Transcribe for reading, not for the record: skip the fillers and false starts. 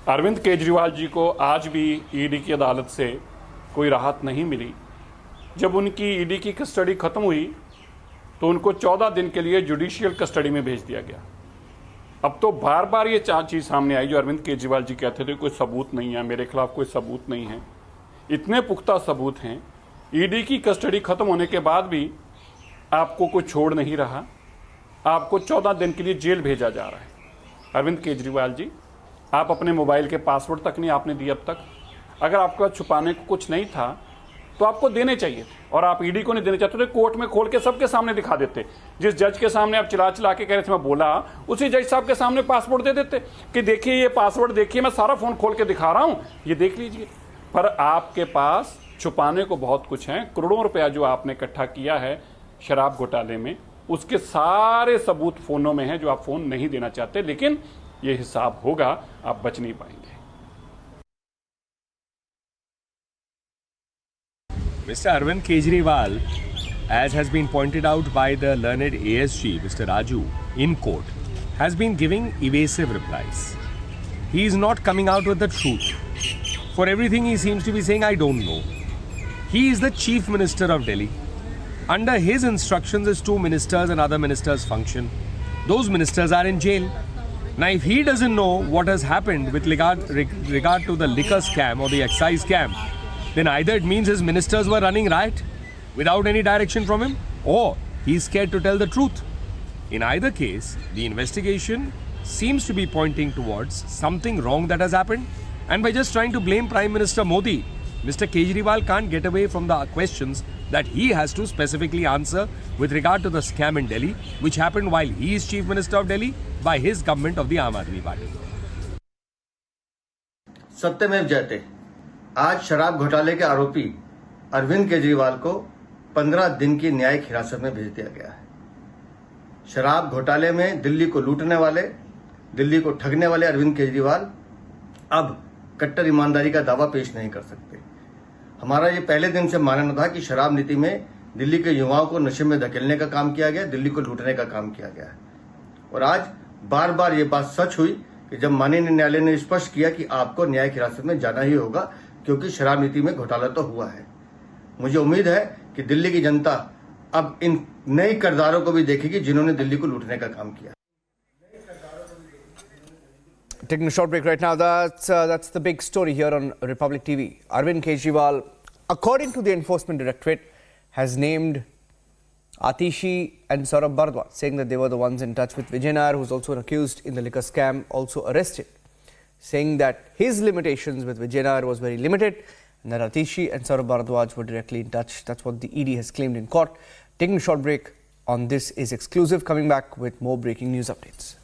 अरविंद केजरीवाल जी को आज भी ईडी की अदालत से कोई राहत नहीं मिली। जब उनकी ईडी की कस्टडी खत्म हुई तो उनको 14 दिन के लिए जुडिशियल कस्टडी में भेज दिया गया। अब तो बार बार ये चीज़ सामने आई जो अरविंद केजरीवाल जी कहते थे कोई सबूत नहीं है, मेरे खिलाफ कोई सबूत नहीं है। इतने पुख्ता सबूत हैं, ईडी की कस्टडी खत्म होने के बाद भी आपको कोई छोड़ नहीं रहा, आपको 14 दिन के लिए जेल भेजा जा रहा है। अरविंद केजरीवाल जी, आप अपने मोबाइल के पासवर्ड तक नहीं आपने दिए अब तक। अगर आपके पास छुपाने को कुछ नहीं था तो आपको देने चाहिए थे, और आप ईडी को नहीं देने चाहते थे। कोर्ट में खोल के सबके सामने दिखा देते। जिस जज के सामने आप चिल्ला चिल्ला के कह रहे थे मैं बोला, उसी जज साहब के सामने पासवर्ड दे देते कि देखिए ये पासवर्ड देखिए, मैं सारा फोन खोल के दिखा रहा हूं, ये देख लीजिए। पर आपके पास छुपाने को बहुत कुछ है। करोड़ों रुपया जो आपने इकट्ठा किया है शराब घोटाले में, उसके सारे सबूत फोनों में है जो आप फोन नहीं देना चाहते। लेकिन ये हिसाब होगा, आप बच नहीं पाएंगे। Mr. Arvind Kejriwal, as has been pointed out by the learned ASG, Mr. Raju, in court, has been giving evasive replies. He is not coming out with the truth. For everything he seems to be saying, I don't know. He is the Chief Minister of Delhi. Under his instructions, his 2 ministers and other ministers function. Those ministers are in jail. Now, if he doesn't know what has happened with regard to the liquor scam or the excise scam, then either it means his ministers were running riot without any direction from him, or he's scared to tell the truth. In either case, the investigation seems to be pointing towards something wrong that has happened, and by just trying to blame Prime Minister Modi, Mr. Kejriwal can't get away from the questions that he has to specifically answer with regard to the scam in Delhi, which happened while he is Chief Minister of Delhi by his government of the Aam Aadmi Party. सत्यमेव जयते। आज शराब घोटाले के आरोपी अरविंद केजरीवाल को 15 दिन की न्यायिक हिरासत में भेज दिया गया है। शराब घोटाले में दिल्ली को लूटने वाले, दिल्ली को ठगने वाले अरविंद केजरीवाल अब कट्टर ईमानदारी का दावा पेश नहीं कर सकते। हमारा ये पहले दिन से मानना था कि शराब नीति में दिल्ली के युवाओं को नशे में धकेलने का काम किया गया, दिल्ली को लूटने का काम किया गया है। और आज बार बार ये बात सच हुई कि जब माननीय न्यायालय ने स्पष्ट किया कि आपको न्यायिक हिरासत में जाना ही होगा, क्योंकि शराब नीति में घोटाला तो हुआ है। मुझे उम्मीद है कि दिल्ली की जनता अब इन नए किरदारों को भी देखेगी जिन्होंने दिल्ली को लूटने का काम किया। Taking a short break right now. That's the big story here on Republic TV. Arvind Kejriwal, according to the Enforcement Directorate, has named Atishi and Saurabh Bharadwaj, saying that they were the ones in touch with Vijay Nair, who is also accused in the liquor scam, also arrested, saying that his limitations with Vijay Nair was very limited and that Atishi and Saurabh Bharadwaj were directly in touch. That's what the ED has claimed in court. Taking a short break on this is exclusive. Coming back with more breaking news updates.